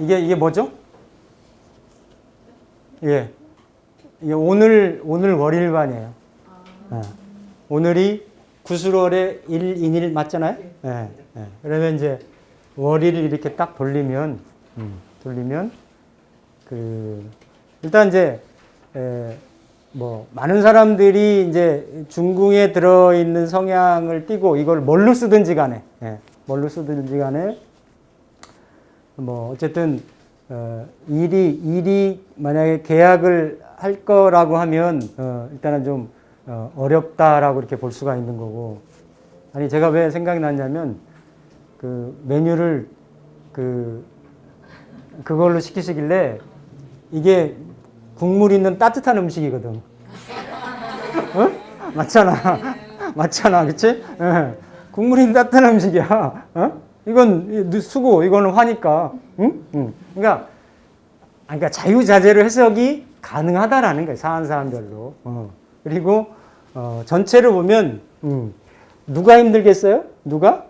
이게 뭐죠? 예. 이게 오늘 월일반이에요. 오늘이 구술월의 1인일 맞잖아요? 예. 그러면 이제 월일을 이렇게 딱 돌리면 일단 이제 뭐 많은 사람들이 이제 중궁에 들어있는 성향을 띠고 이걸 뭘로 쓰든지 간에 뭐 어쨌든 일이 만약에 계약을 할 거라고 하면 일단은 좀 어렵다라고 이렇게 볼 수가 있는 거고. 아니 제가 왜 생각이 났냐면 그 메뉴를 그걸로 시키시길래 이게 국물 있는 따뜻한 음식이거든. 어? 맞잖아, 그치? 국물 있는 따뜻한 음식이야. 이건 수고, 이거는 화니까. 응? 그러니까 자유자재로 해석이 가능하다라는 거예요. 사는 사람별로. 그리고 전체를 보면 누가 힘들겠어요? 누가?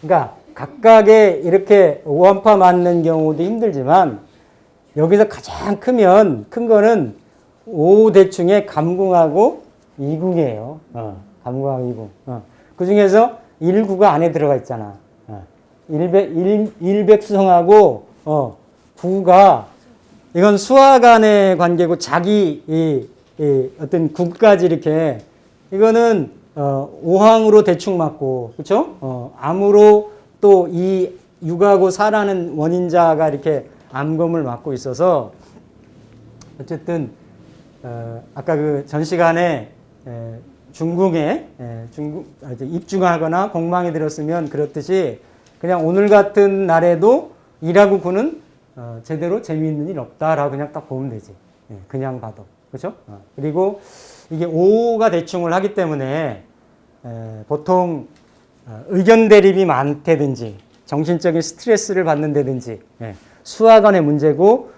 그러니까 각각의 이렇게 오한파 맞는 경우도 힘들지만 여기서 가장 큰 거는 오대충의 감궁하고 이궁이에요. 감궁하고 이궁. 그 중에서 일구가 안에 들어가 있잖아. 일백성하고 구가 이건 수와 간의 관계고 자기 어떤 구까지 이렇게 이거는 오항으로 대충 맞고 그렇죠? 암으로 또 이 육하고 사라는 원인자가 이렇게 암검을 맡고 있어서 어쨌든 아까 그 전 시간에 중궁에 입중하거나 공망에 들었으면 그렇듯이 그냥 오늘 같은 날에도 일하고 구는 제대로 재미있는 일 없다라고 그냥 딱 보면 되지. 그냥 봐도. 그렇죠? 그리고 이게 오가 대충을 하기 때문에 보통 의견 대립이 많다든지 정신적인 스트레스를 받는다든지 수와 간의 문제고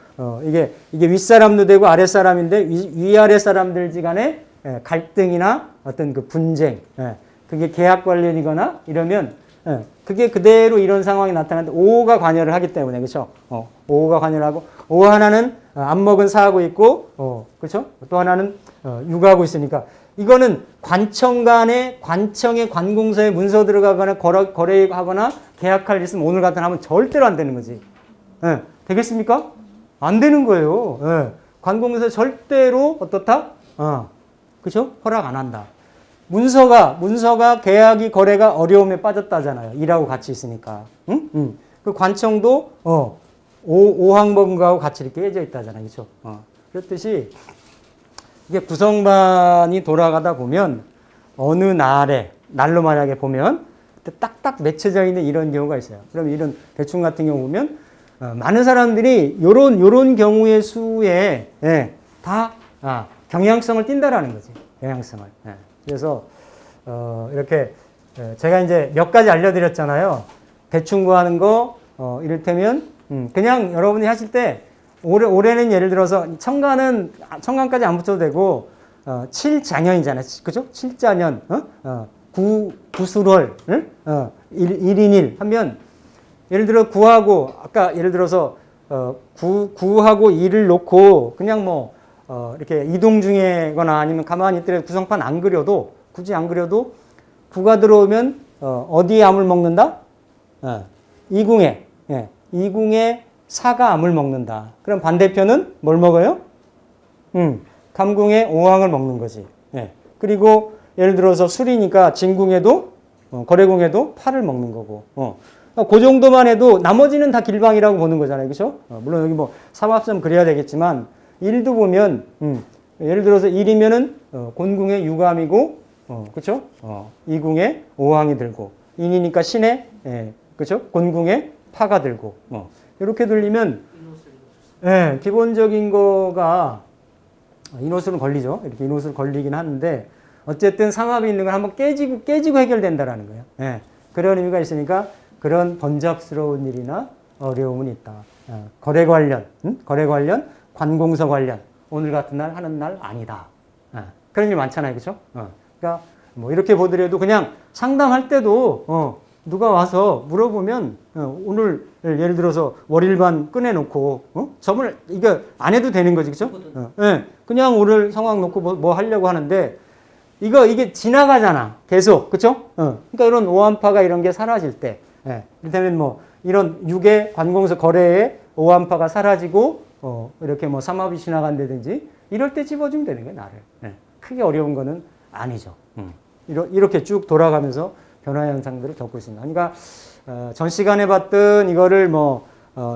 이게 윗사람도 되고 아랫사람인데 위아래 사람들 간에 갈등이나 어떤 그 분쟁 그게 계약 관련이거나 이러면 그게 그대로 이런 상황이 나타나는데 오가 관여를 하기 때문에 그렇죠? 오가 관여를 하고 오 하나는 안목은 사하고 있고 그렇죠? 또 하나는 육하고 있으니까 이거는 관청 간에 관청의 관공서에 문서 들어가거나 거래하거나 계약할 일 있으면 오늘 같은 하면 절대로 안 되는 거지. 되겠습니까? 안 되는 거예요. 관공서 절대로 어떻다? 그렇죠? 허락 안 한다. 문서가 계약이 거래가 어려움에 빠졌다잖아요. 일하고 같이 있으니까. 응? 그 관청도 오항범과하고 같이 이렇게 깨져 있다잖아요. 그렇죠? 그렇듯이 이게 구성반이 돌아가다 보면 어느 날로 만약에 보면 딱딱 맺혀져 있는 이런 경우가 있어요. 그럼 이런 대충 같은 경우 보면 많은 사람들이 요런 경우의 수에 다 경향성을 띈다라는 거지. 경향성을. 그래서 이렇게 제가 이제 몇 가지 알려드렸잖아요. 대충 구하는 거 이를테면 그냥 여러분이 하실 때 올해는 예를 들어서 청간까지 안 붙여도 되고 7자년이잖아요. 그죠? 7자년 9수월 1인일 하면 예를 들어 9하고 아까 예를 들어서 9하고 1을 놓고 그냥 뭐 이렇게 이동 중에거나 아니면 가만히 있더라도 구성판 안 그려도 굳이 안 그려도 9가 들어오면 어디에 암을 먹는다? 이궁에. 이궁에 사가 암을 먹는다. 그럼 반대편은 뭘 먹어요? 감궁에 오항을 먹는 거지. 그리고 예를 들어서 술이니까 진궁에도 거래궁에도 파를 먹는 거고. 그 정도만 해도 나머지는 다 길방이라고 보는 거잖아요. 그렇죠? 물론 여기 뭐 삼합점 그려야 되겠지만 일도 보면 예를 들어서 일이면은 곤궁에 유감이고 그렇죠? 이궁에 오항이 들고 인이니까 신에 그렇죠? 곤궁에 파가 들고 이렇게 들리면 기본적인 거가 인호수는 걸리죠. 이렇게 인호수는 걸리긴 하는데 어쨌든 삼합이 있는 걸 한번 깨지고 해결된다라는 거예요. 그런 의미가 있으니까 그런 번잡스러운 일이나 어려움은 있다. 거래 관련, 관공서 관련, 오늘 같은 날 하는 날 아니다. 그런 일 많잖아요. 그죠? 그러니까 뭐 이렇게 보더라도 그냥 상담할 때도 누가 와서 물어보면 오늘 예를 들어서 월일반 꺼내놓고 점을 이거 안 해도 되는 거지. 그죠? 그냥 오늘 상황 놓고 뭐 하려고 하는데 이게 지나가잖아. 계속. 그쵸? 그러니까 이런 오한파가 이런 게 사라질 때. 이를테면 뭐 이런 육의 관공서 거래에 오한파가 사라지고 이렇게 뭐 삼합이 지나간다든지 이럴 때 집어주면 되는 거예요. 나를. 크게 어려운 거는 아니죠. 이렇게 쭉 돌아가면서 변화 현상들을 겪고 있습니다. 그러니까 전 시간에 봤던 이거를 뭐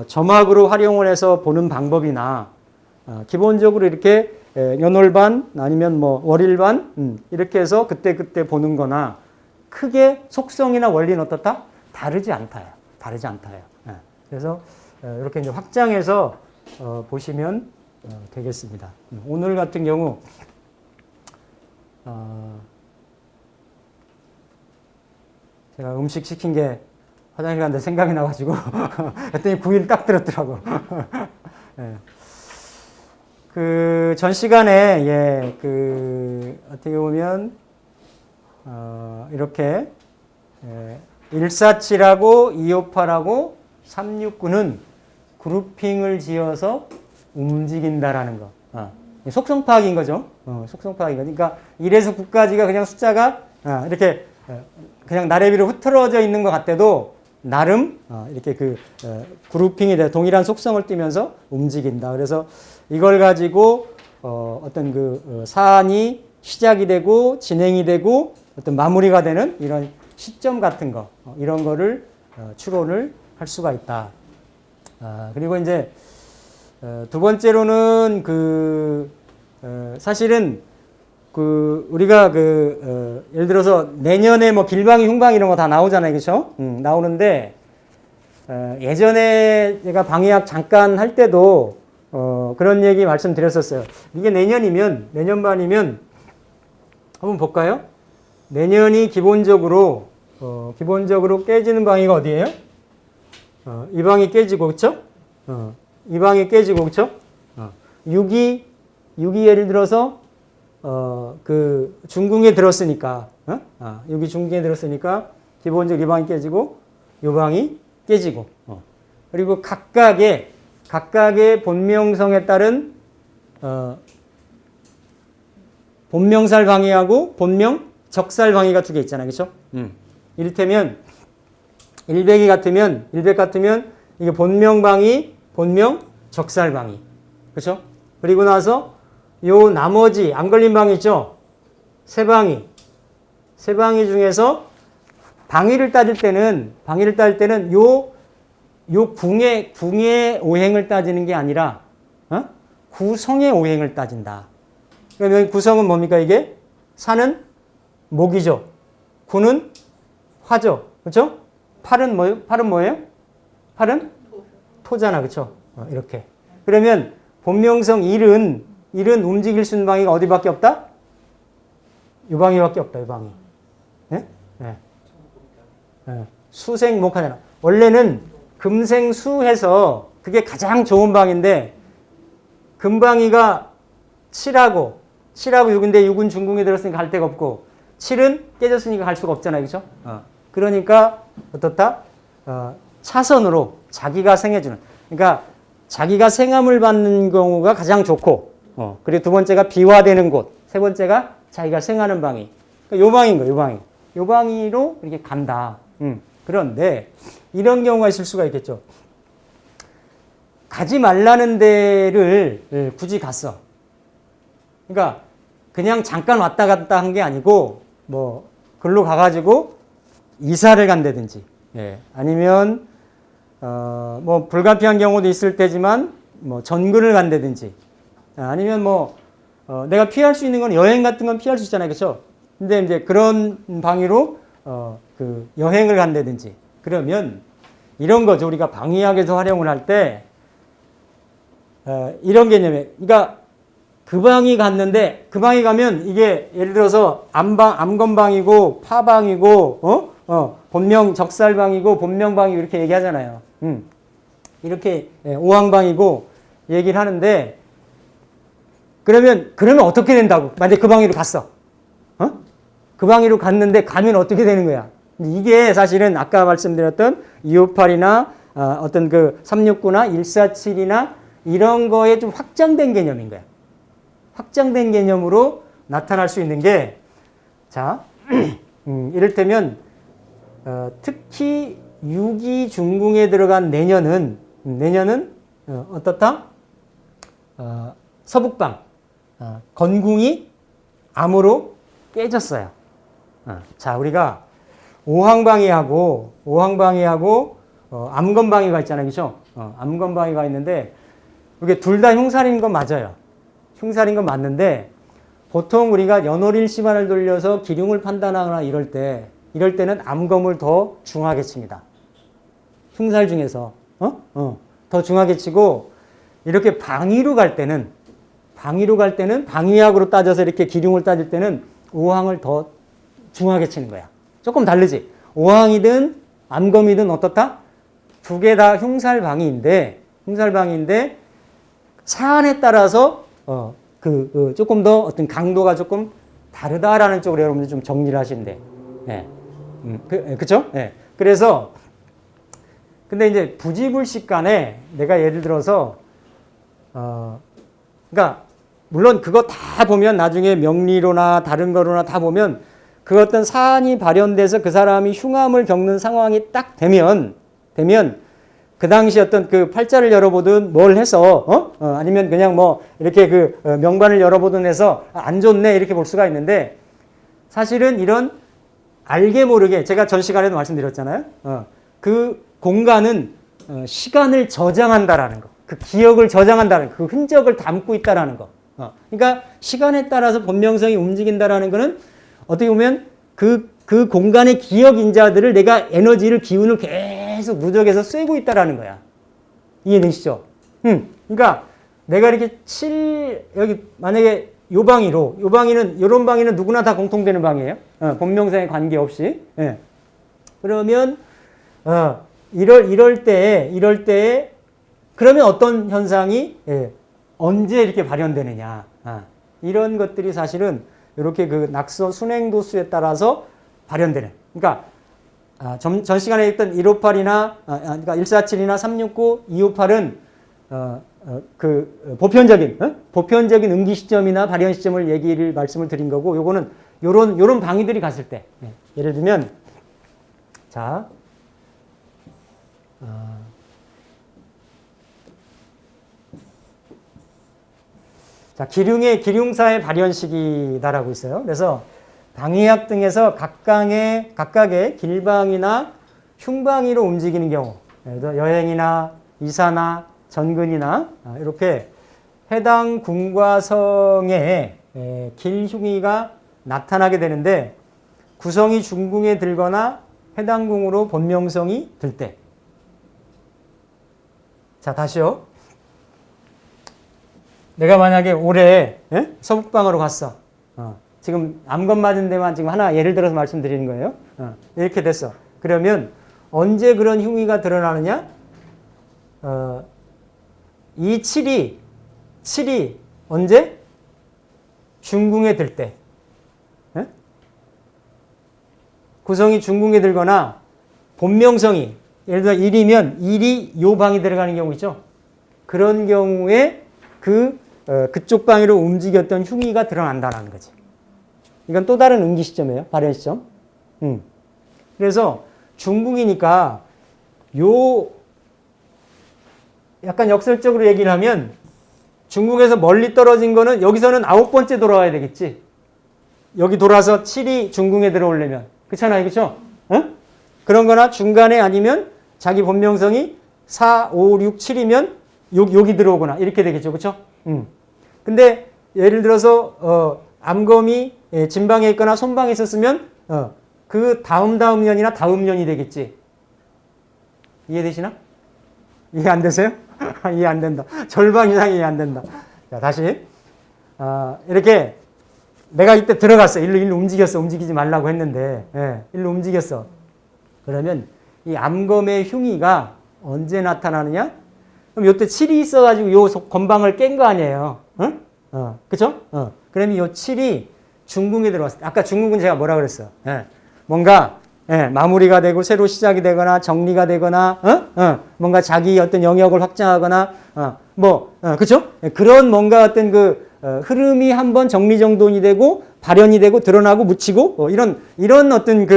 점학으로 활용을 해서 보는 방법이나 기본적으로 이렇게 연월반 아니면 뭐 월일반 이렇게 해서 그때 보는 거나 크게 속성이나 원리는 어떻다? 다르지 않다요. 그래서 이렇게 이제 확장해서 보시면 되겠습니다. 오늘 같은 경우 제가 음식 시킨 게 화장실 갔는데 생각이 나가지고 그랬더니 9일 딱 들었더라고. 그 전 시간에 어떻게 보면 이렇게 147하고 258하고 369는 그룹핑을 지어서 움직인다라는 거. 속성 파악인 거죠. 속성 파악인 거. 그러니까 1에서 9까지가 그냥 숫자가 이렇게 그냥 나래비로 흐트러져 있는 것 같아도 나름 이렇게 그룹핑이 돼 동일한 속성을 띠면서 움직인다. 그래서 이걸 가지고 어떤 사안이 시작이 되고 진행이 되고 어떤 마무리가 되는 이런 시점 같은 거 이런 거를 추론을 할 수가 있다. 그리고 이제 두 번째로는 사실은 우리가 예를 들어서 내년에 뭐 길방이 흉방 이런 거 다 나오잖아요. 그렇죠? 나오는데 예전에 제가 방위학 잠깐 할 때도 그런 얘기 말씀드렸었어요. 이게 내년반이면 한번 볼까요? 내년이 기본적으로 깨지는 방위가 어디예요? 이 방이 깨지고, 그쵸? 이 방이 깨지고, 그쵸? 6이 예를 들어서 중궁에 들었으니까, 6이 중궁에 들었으니까 기본적으로 이 방이 깨지고 이 방이 깨지고, 그리고 각각의 본명성에 따른 본명살 방위하고 본명 적살 방위가 두 개 있잖아요. 그렇죠? 이를테면 100 같으면 이게 본명 방위, 본명 적살 방위. 그렇죠? 그리고 나서 요 나머지 안 걸린 방위 있죠? 세 방위 중에서 방위를 따질 때는 요 궁의 오행을 따지는 게 아니라 구성의 오행을 따진다. 그러면 구성은 뭡니까 이게? 산은 목이죠. 구는 화죠. 그렇죠? 팔은 뭐예요? 팔은 토잖아. 그렇죠? 이렇게. 그러면 본명성 1은 움직일 수 있는 방위가 어디밖에 없다? 이 방위밖에 없다. 이 방위. 네? 네. 수생목하잖아. 원래는 금생수해서 그게 가장 좋은 방인데 금방위가 7하고 6인데 6은 중궁에 들었으니까 갈 데가 없고 7은 깨졌으니까 갈 수가 없잖아요. 그렇죠? 그러니까 어떻다? 차선으로 자기가 생해주는. 그러니까 자기가 생함을 받는 경우가 가장 좋고 그리고 두 번째가 비화되는 곳, 세 번째가 자기가 생하는 방위. 그러니까 요 방인 거예요. 요 방위로 이렇게 간다. 그런데 이런 경우가 있을 수가 있겠죠. 가지 말라는 데를 굳이 갔어. 그러니까 그냥 잠깐 왔다 갔다 한 게 아니고 뭐 글로 가가지고 이사를 간다든지 아니면 뭐 불가피한 경우도 있을 테지만 뭐 전근을 간다든지 아니면 뭐 내가 피할 수 있는 건 여행 같은 건 피할 수 있잖아요. 그렇죠? 근데 이제 그런 방위로 여행을 간다든지 그러면 이런 거죠. 우리가 방위학에서 활용을 할 때 이런 개념이에요. 그러니까 그 방이 갔는데 그 방이 가면 이게 예를 들어서 암건방이고 파방이고 본명 적살방이고 본명방이고 이렇게 얘기하잖아요. 이렇게 오항방이고 얘기를 하는데 그러면 어떻게 된다고? 만약에 그 방위로 갔어. 어? 그 방위로 갔는데 가면 어떻게 되는 거야? 이게 사실은 아까 말씀드렸던 258이나 어떤 그 369나 147이나 이런 거에 좀 확장된 개념인 거야. 확장된 개념으로 나타날 수 있는 게, 자, 이를테면, 특히 6이 중궁에 들어간 내년은 어떻다? 서북방, 건궁이 암으로 깨졌어요. 자, 우리가 오항방위하고 암건방위가 있잖아요. 그죠? 암건방위가 있는데, 이게 둘 다 흉살인 건 맞아요. 흉살인 건 맞는데, 보통 우리가 연월일시반을 돌려서 기륭을 판단하거나 이럴 때는 암검을 더 중하게 칩니다. 흉살 중에서, 더 중하게 치고, 이렇게 방위로 갈 때는, 방위학으로 따져서 이렇게 기륭을 따질 때는 오항을 더 중하게 치는 거야. 조금 다르지? 오항이든 암검이든 어떻다? 두 개 다 흉살방위인데, 사안에 따라서, 조금 더 어떤 강도가 조금 다르다라는 쪽으로 여러분들 좀 정리를 하시면 돼. 예. 그쵸? 예. 그래서, 근데 이제 부지불식 간에 내가 예를 들어서, 그러니까, 물론 그거 다 보면 나중에 명리로나 다른 거로나 다 보면 그 어떤 사안이 발현돼서 그 사람이 흉암을 겪는 상황이 딱 되면 그 당시 어떤 그 팔자를 열어보든 뭘 해서, 아니면 그냥 뭐 이렇게 그 명반을 열어보든 해서 안 좋네 이렇게 볼 수가 있는데 사실은 이런 알게 모르게 제가 전 시간에도 말씀드렸잖아요. 그 공간은 시간을 저장한다라는 거. 그 기억을 저장한다는 거. 그 흔적을 담고 있다라는 거. 그러니까 시간에 따라서 본명성이 움직인다라는 거는 어떻게 보면 그 공간의 기억 인자들을 내가 에너지를 기운을 계속 누적해서 쐬고 있다라는 거야. 이해되시죠? 그러니까 내가 이렇게 여기 만약에 요 방위는 누구나 다 공통되는 방이에요. 본명성에 관계없이. 예. 그러면 이럴 때에 그러면 어떤 현상이 언제 이렇게 발현되느냐. 이런 것들이 사실은 이렇게 그 낙서 순행도수에 따라서 발현되는. 그러니까 전 시간에 했던 158이나 그러니까 147이나 369, 258은 그 보편적인 응기 시점이나 발현 시점을 말씀을 드린 거고, 요거는 요런 방위들이 갔을 때, 예를 들면 자. 자, 기륭사의 발현 시기다라고 있어요. 그래서 방위학 등에서 각각의 길방이나 흉방위로 움직이는 경우, 예를 들어 여행이나 이사나 전근이나 이렇게 해당 궁과 성에 길흉위가 나타나게 되는데 구성이 중궁에 들거나 해당 궁으로 본명성이 들 때. 자, 다시요. 내가 만약에 올해 서북방으로 갔어. 지금 암건 맞은 데만 지금 하나 예를 들어서 말씀드리는 거예요. 이렇게 됐어. 그러면 언제 그런 흉위가 드러나느냐? 이 7이 언제? 중궁에 들 때. 구성이 중궁에 들거나 본명성이 예를 들어 1이면 1이 요 방이 들어가는 경우 있죠. 그런 경우에 그쪽 방위로 움직였던 흉위가 드러난다는 거지. 이건 또 다른 응기 시점이에요. 발현 시점. 그래서 중궁이니까 약간 역설적으로 얘기를 하면 중궁에서 멀리 떨어진 거는 여기서는 9번째 돌아와야 되겠지. 여기 돌아서 7이 중궁에 들어오려면. 그렇잖아요. 그렇죠? 그런 거나 중간에 아니면 자기 본명성이 4, 5, 6, 7이면 여기 들어오거나 이렇게 되겠죠. 그렇죠? 근데 예를 들어서 암검이 진방에 있거나 손방에 있었으면 그 다음 년이나 다음 년이 되겠지. 이해되시나? 이해 안 되세요? 이해 안 된다. 절반 이상이 이해 안 된다. 자, 다시. 이렇게 내가 이때 들어갔어. 일로 움직였어. 움직이지 말라고 했는데, 일로 움직였어. 그러면 이 암검의 흉위가 언제 나타나느냐? 그럼 요때 7이 있어가지고 요 건방을 깬 거 아니에요. 응? 그쵸? 그러면 요 7이 중궁에 들어왔을 때, 아까 중궁은 제가 뭐라 그랬어요? 예. 뭔가, 예, 마무리가 되고 새로 시작이 되거나 정리가 되거나, 뭔가 자기 어떤 영역을 확장하거나, 그쵸? 예, 그런 뭔가 어떤 흐름이 한번 정리정돈이 되고, 발현이 되고, 드러나고, 묻히고, 이런 어떤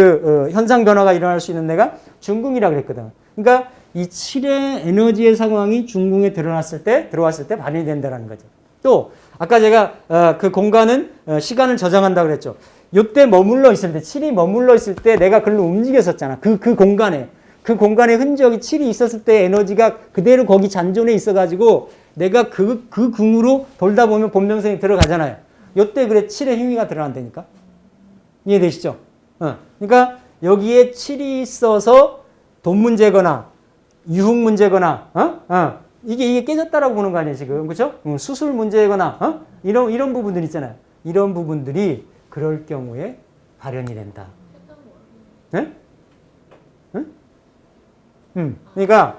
현상 변화가 일어날 수 있는 데가 중궁이라 그랬거든. 그러니까 이 7의 에너지의 상황이 중궁에 들어왔을 때 발현이 된다는 거죠. 또, 아까 제가 그 공간은 시간을 저장한다고 그랬죠. 요때 머물러 있을 때, 7이 머물러 있을 때 내가 글로 움직였었잖아. 그 공간에. 그 공간에 흔적이 7이 있었을 때 에너지가 그대로 거기 잔존해 있어가지고 내가 그 궁으로 돌다 보면 본명성이 들어가잖아요. 요때 그래 7의 행위가 드러난다니까. 이해되시죠? 그러니까 여기에 7이 있어서 돈 문제거나 유흥 문제거나 이게 깨졌다라고 보는 거 아니에요, 지금. 그렇죠? 수술 문제거나 이런 부분들 있잖아요. 이런 부분들이 그럴 경우에 발현이 된다. 네? 그러니까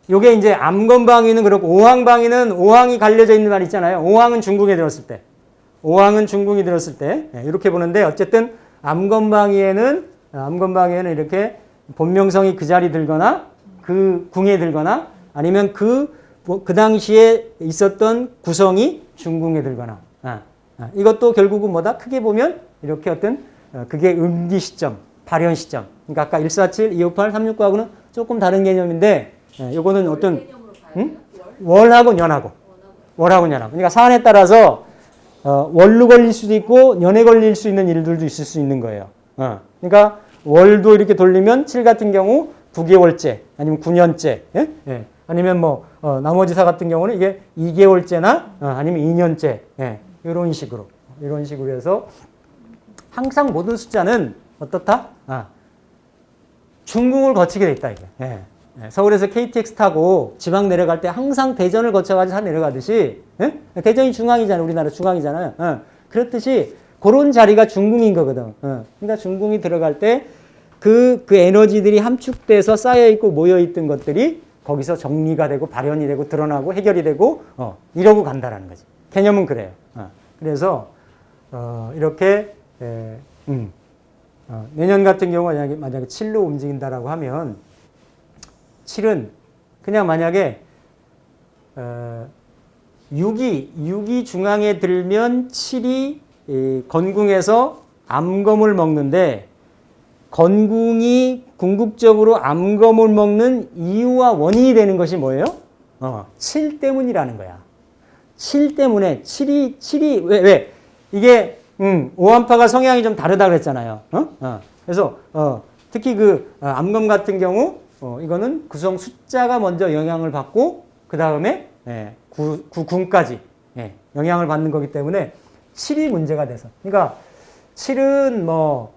요게 이제 암건방위는 그렇고 오항이 갈려져 있는 말 있잖아요. 오항은 중궁에 들었을 때. 오항은 중궁이 들었을 때 이렇게 보는데 어쨌든 암건방위에는 이렇게 본명성이 그 자리 들거나 그 궁에 들거나 아니면 그 당시에 있었던 구성이 중궁에 들거나 이것도 결국은 뭐다? 크게 보면 이렇게 어떤 그게 음기 시점, 발현 시점. 그러니까 아까 147, 258, 369하고는 조금 다른 개념인데 요거는 어떤 월하고 년하고 그러니까 사안에 따라서 월로 걸릴 수도 있고 년에 걸릴 수 있는 일들도 있을 수 있는 거예요. 그러니까 월도 이렇게 돌리면 7 같은 경우 9개월째 아니면 9년째 아니면 나머지 사 같은 경우는 이게 2개월째나 아니면 2년째 이런 식으로 해서 항상 모든 숫자는 어떻다? 중궁을 거치게 돼 있다 이게. 서울에서 KTX 타고 지방 내려갈 때 항상 대전을 거쳐가지고 내려가듯이 대전이 중앙이잖아요. 우리나라 중앙이잖아요. 그렇듯이 그런 자리가 중궁인 거거든. 그러니까 중궁이 들어갈 때 그 에너지들이 함축돼서 쌓여있고 모여있던 것들이 거기서 정리가 되고 발현이 되고 드러나고 해결이 되고 이러고 간다라는 거지. 개념은 그래요. 그래서 이렇게 내년 같은 경우 만약에 7로 움직인다라고 하면 7은 그냥 만약에 6이 중앙에 들면 7이 건궁에서 암검을 먹는데 건궁이 궁극적으로 암검을 먹는 이유와 원인이 되는 것이 뭐예요? 7 때문이라는 거야. 7 때문에 7이 왜? 이게 오한파가 성향이 좀 다르다 그랬잖아요. 그래서 특히 암검 같은 경우 이거는 구성 숫자가 먼저 영향을 받고 그 다음에 구궁까지 영향을 받는 거기 때문에 7이 문제가 돼서. 그러니까 7은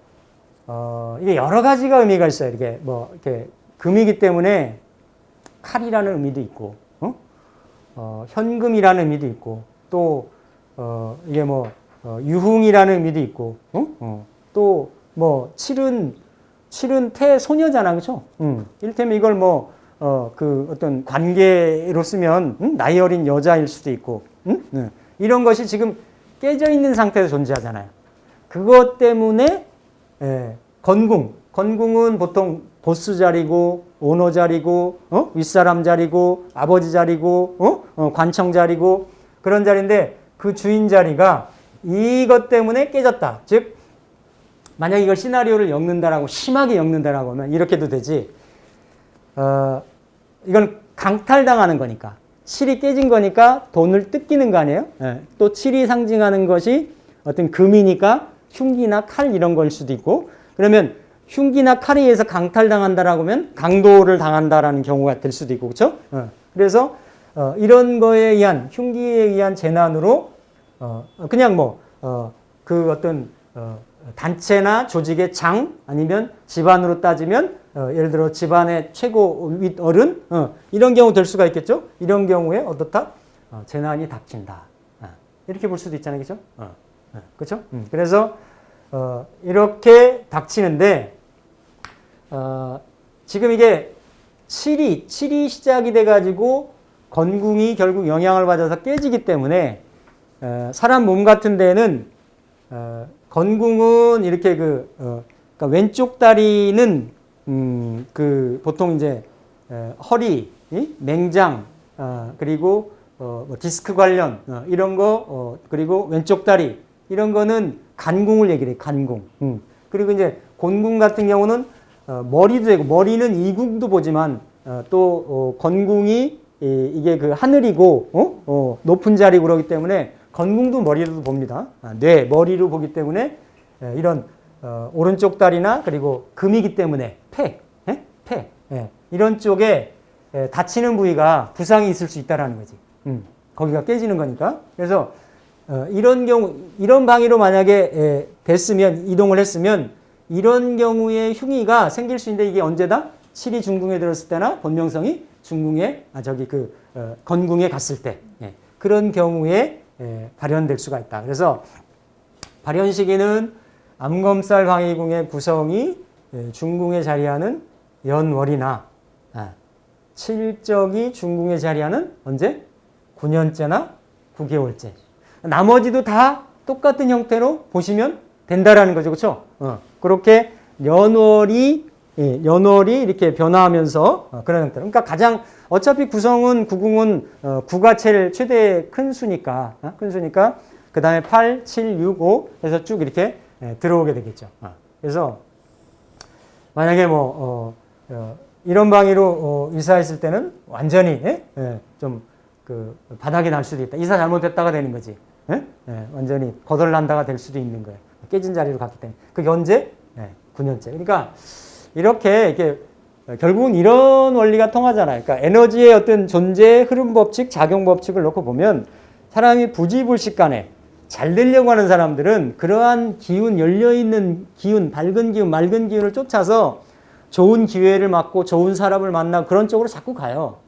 이게 여러 가지가 의미가 있어요. 이게 이렇게 금이기 때문에 칼이라는 의미도 있고, 현금이라는 의미도 있고, 또 이게 유흥이라는 의미도 있고, 또 7은 태소녀잖아, 그렇죠? 이를테면 이걸 어떤 관계로 쓰면 나이 어린 여자일 수도 있고, 이런 것이 지금 깨져 있는 상태에서 존재하잖아요. 그것 때문에 건궁은 보통 보스 자리고 오너 자리고 윗사람 자리고 아버지 자리고 관청 자리고 그런 자리인데 그 주인 자리가 이것 때문에 깨졌다. 즉 만약 이걸 시나리오를 엮는다라고 심하게 엮는다라고 하면 이렇게도 되지. 이건 강탈당하는 거니까 7이 깨진 거니까 돈을 뜯기는 거 아니에요? 또 7이 상징하는 것이 어떤 금이니까 흉기나 칼 이런 걸 수도 있고 그러면 흉기나 칼에 의해서 강탈당한다라고 하면 강도를 당한다라는 경우가 될 수도 있고 그렇죠? 그래서 이런 거에 의한 흉기에 의한 재난으로 그냥 그 어떤 단체나 조직의 장 아니면 집안으로 따지면 예를 들어 집안의 최고 윗 어른 이런 경우 될 수가 있겠죠? 이런 경우에 어떻다? 재난이 닥친다. 이렇게 볼 수도 있잖아요, 그렇죠? 그렇죠? 그래서 이렇게 닥치는데 지금 이게 7이 시작이 돼가지고 건궁이 결국 영향을 받아서 깨지기 때문에 사람 몸 같은 데는 건궁은 이렇게 그러니까 왼쪽 다리는 그 보통 이제 허리, 맹장, 그리고 뭐 디스크 관련 이런 거 그리고 왼쪽 다리 이런 거는 간궁을 얘기를 해요. 간궁. 그리고 이제 곤궁 같은 경우는 머리도 되고 머리는 이궁도 보지만 또 건궁이 이게 그 하늘이고 높은 자리고 그러기 때문에 건궁도 머리로 봅니다. 뇌, 머리로 보기 때문에 이런 오른쪽 다리나 그리고 금이기 때문에 폐, 이런 쪽에 다치는 부위가 부상이 있을 수 있다라는 거지. 거기가 깨지는 거니까. 그래서 이런 경우, 이런 방위로 만약에 됐으면, 이동을 했으면 이런 경우에 흉의가 생길 수 있는데 이게 언제다? 7이 중궁에 들었을 때나 본명성이 중궁에, 건궁에 갔을 때. 그런 경우에 발현될 수가 있다. 그래서 발현 시기는 암검살 방위궁의 구성이 중궁에 자리하는 연월이나 칠적이 중궁에 자리하는 언제? 9년째나 9개월째. 나머지도 다 똑같은 형태로 보시면 된다라는 거죠. 그렇죠? 그렇게 연월이 이렇게 변화하면서 그런 형태로. 그러니까 가장 어차피 구성은 구궁은 구가 제일 최대 큰 수니까 그 다음에 8, 7, 6, 5 해서 쭉 이렇게 들어오게 되겠죠. 그래서 만약에 이런 방위로 이사했을 때는 완전히 좀 그 바닥이 날 수도 있다. 이사 잘못했다가 되는 거지. 완전히 거덜난다가 될 수도 있는 거예요. 깨진 자리로 갔기 때문에. 그게 언제? 9년째. 그러니까 이렇게 결국은 이런 원리가 통하잖아요. 그러니까 에너지의 어떤 존재, 흐름 법칙, 작용 법칙을 놓고 보면 사람이 부지불식간에 잘 되려고 하는 사람들은 그러한 기운, 열려있는 기운, 밝은 기운, 맑은 기운을 쫓아서 좋은 기회를 맞고 좋은 사람을 만나고 그런 쪽으로 자꾸 가요.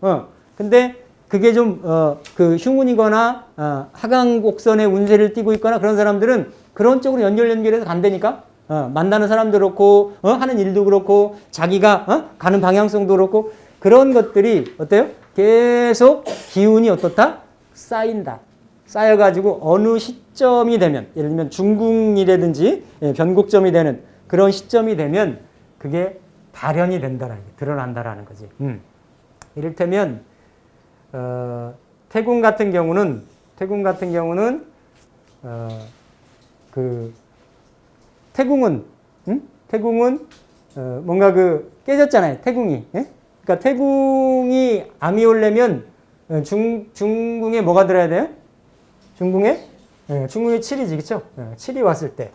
근데 그게 좀, 그 흉운이거나, 하강곡선의 운세를 띠고 있거나 그런 사람들은 그런 쪽으로 연결해서 간다니까? 만나는 사람도 그렇고, 하는 일도 그렇고, 자기가, 가는 방향성도 그렇고, 그런 것들이 어때요? 계속 기운이 어떻다? 쌓인다. 쌓여가지고 어느 시점이 되면, 예를 들면 중궁이라든지 변곡점이 되는 그런 시점이 되면 그게 발현이 된다라는 게 드러난다라는 거지. 이를테면, 태궁 같은 경우는 태궁은 뭔가 깨졌잖아요. 태궁이. 그러니까 태궁이 암이 오려면 중궁에 뭐가 들어야 돼요? 중궁에 7이지, 그쵸? 7이 왔을 때.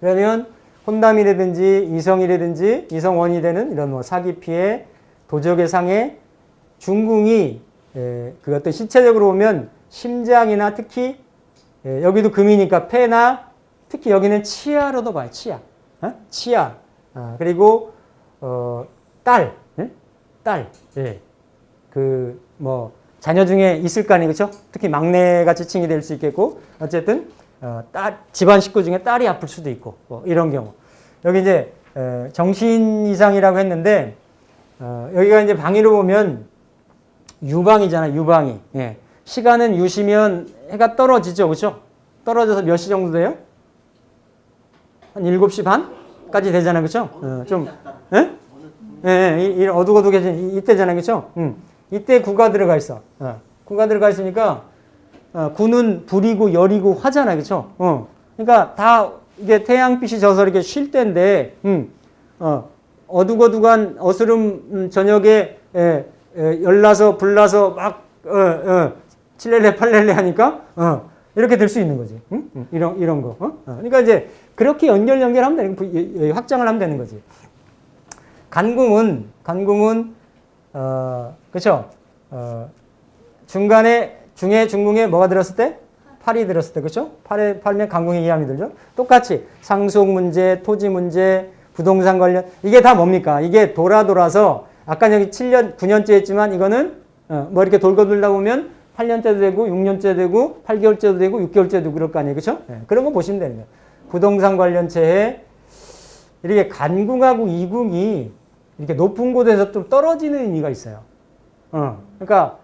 그러면 혼담이라든지 이성이라든지 이성원이 되는 이런 사기피해, 도적의 상해, 중궁이 그 어떤 신체적으로 보면 심장이나 특히 여기도 금이니까 폐나 특히 여기는 치아로도 봐요. 치아. 그리고 딸. 자녀 중에 있을 거 아니에요. 그렇죠? 특히 막내가 지칭이 될 수 있겠고 어쨌든 집안 식구 중에 딸이 아플 수도 있고 이런 경우. 여기 이제 정신 이상이라고 했는데 여기가 이제 방위로 보면 유방이잖아요. 유방이. 시간은 유시면 해가 떨어지죠. 그렇죠? 떨어져서 몇 시 정도 돼요? 한 7시 반까지 되잖아요. 그렇죠? 좀 어둑어둑해진 이때잖아요. 그렇죠? 이때 구가 들어가 있어. 구가 들어가 있으니까 구는 불이고 열이고 화잖아요. 그렇죠? 그러니까 다 이게 태양빛이 져서 이렇게 쉴 때인데 어둑어둑한 어스름 저녁에 열나서 불나서 막 칠렐레 팔렐레 하니까 이렇게 될 수 있는 거지. 이런 거. 그러니까 이제 그렇게 연결하면 되는 거, 확장을 하면 되는 거지. 간궁은 그렇죠? 중궁에 뭐가 들었을 때? 팔이 들었을 때, 그렇죠? 팔면 간궁의 이함이 들죠. 똑같이 상속 문제, 토지 문제, 부동산 관련 이게 다 뭡니까? 이게 돌아서 아까 여기 7년, 9년째 했지만 이거는 뭐 이렇게 돌고 돌다 보면 8년째도 되고 6년째 되고 8개월째도 되고 6개월째도 되고 그럴 거 아니에요. 그렇죠? 그런 거 보시면 되는 거예요. 부동산 관련체에 이렇게 간궁하고 이궁이 이렇게 높은 곳에서 좀 떨어지는 의미가 있어요. 그러니까